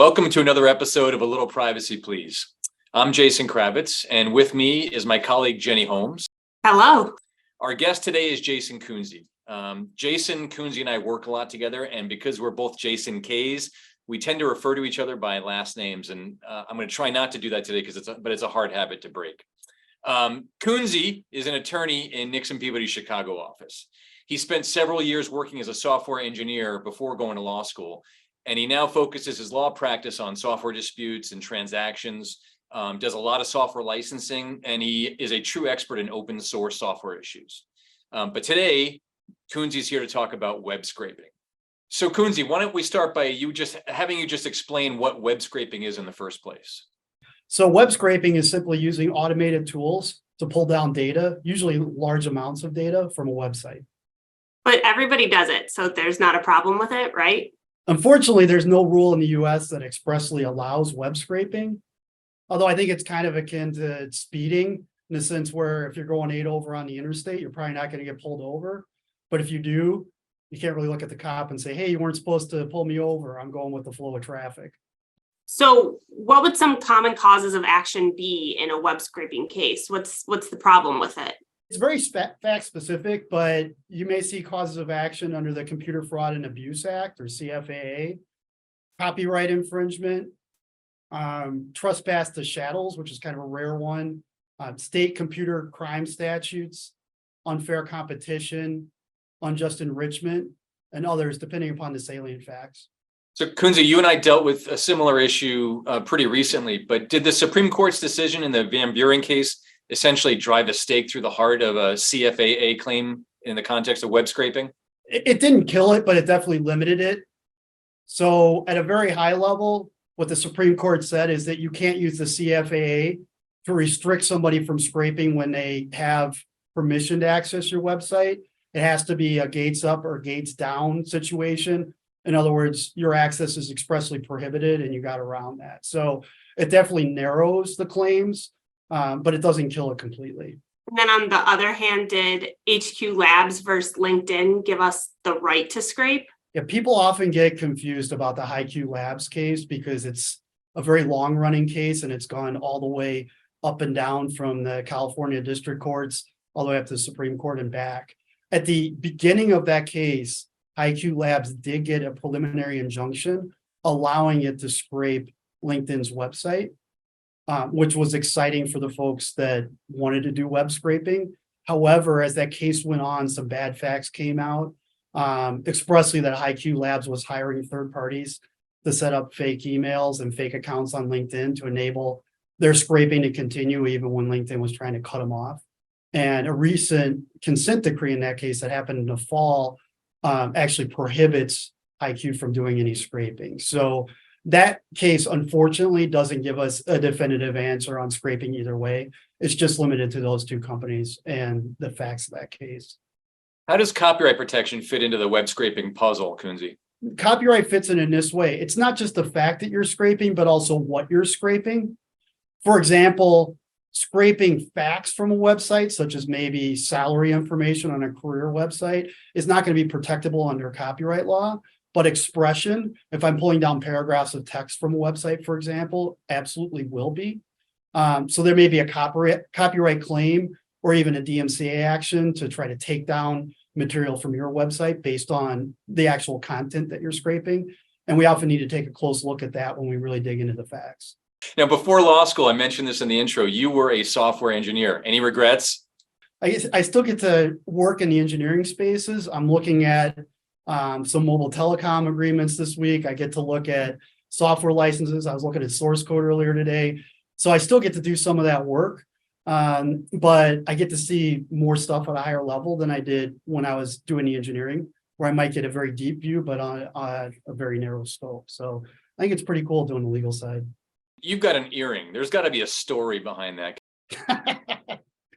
Welcome to another episode of A Little Privacy, Please. I'm Jason Kravitz, and with me is my colleague, Jenny Holmes. Hello. Our guest today is Jason Kunze. Jason Kunze and I work a lot together, and because we're both Jason K's, we tend to refer to each other by last names, and I'm going to try not to do that today because it's a hard habit to break. Kunze is an attorney in Nixon Peabody Chicago office. He spent several years working as a software engineer before going to law school, and he now focuses his law practice on software disputes and transactions, does a lot of software licensing, and he is a true expert in open source software issues. But today, Kunze is here to talk about web scraping. So Kunze, why don't we start by having you explain what web scraping is in the first place? So web scraping is simply using automated tools to pull down data, usually large amounts of data from a website. But everybody does it, so there's not a problem with it, right? Unfortunately, there's no rule in the US that expressly allows web scraping, although I think it's kind of akin to speeding in the sense where if you're going 8 over on the interstate, you're probably not going to get pulled over. But if you do, you can't really look at the cop and say, hey, you weren't supposed to pull me over. I'm going with the flow of traffic. So what would some common causes of action be in a web scraping case? What's the problem with it? It's very fact specific, but you may see causes of action under the Computer Fraud and Abuse Act or CFAA, copyright infringement, trespass to chattels, which is kind of a rare one, state computer crime statutes, unfair competition, unjust enrichment, and others, depending upon the salient facts. So Kunze, you and I dealt with a similar issue pretty recently, but did the Supreme Court's decision in the Van Buren case essentially drive a stake through the heart of a CFAA claim in the context of web scraping? It didn't kill it, but it definitely limited it. So at a very high level, what the Supreme Court said is that you can't use the CFAA to restrict somebody from scraping when they have permission to access your website. It has to be a gates up or gates down situation. In other words, your access is expressly prohibited and you got around that. So it definitely narrows the claims, but it doesn't kill it completely. And then on the other hand, did HQ Labs versus LinkedIn give us the right to scrape? Yeah, people often get confused about the HiQ Labs case because it's a very long running case and it's gone all the way up and down from the California district courts all the way up to the Supreme Court and back. At the beginning of that case, HiQ Labs did get a preliminary injunction allowing it to scrape LinkedIn's website, which was exciting for the folks that wanted to do web scraping. However, as that case went on, some bad facts came out, expressly that HiQ Labs was hiring third parties to set up fake emails and fake accounts on LinkedIn to enable their scraping to continue even when LinkedIn was trying to cut them off. And a recent consent decree in that case that happened in the fall actually prohibits HiQ from doing any scraping. So that case, unfortunately, doesn't give us a definitive answer on scraping either way. It's just limited to those two companies and the facts of that case. How does copyright protection fit into the web scraping puzzle, Kunze? Copyright fits in this way. It's not just the fact that you're scraping, but also what you're scraping. For example, scraping facts from a website, such as maybe salary information on a career website, is not going to be protectable under copyright law. But expression, if I'm pulling down paragraphs of text from a website, for example, absolutely will be. So there may be a copyright claim or even a DMCA action to try to take down material from your website based on the actual content that you're scraping. And we often need to take a close look at that when we really dig into the facts. Now, before law school, I mentioned this in the intro, you were a software engineer. Any regrets? I still get to work in the engineering spaces. I'm looking at some mobile telecom agreements this week. I get to look at software licenses. I was looking at source code earlier today. So I still get to do some of that work, but I get to see more stuff at a higher level than I did when I was doing the engineering, where I might get a very deep view, but on a very narrow scope. So I think it's pretty cool doing the legal side. You've got an earring. There's got to be a story behind that.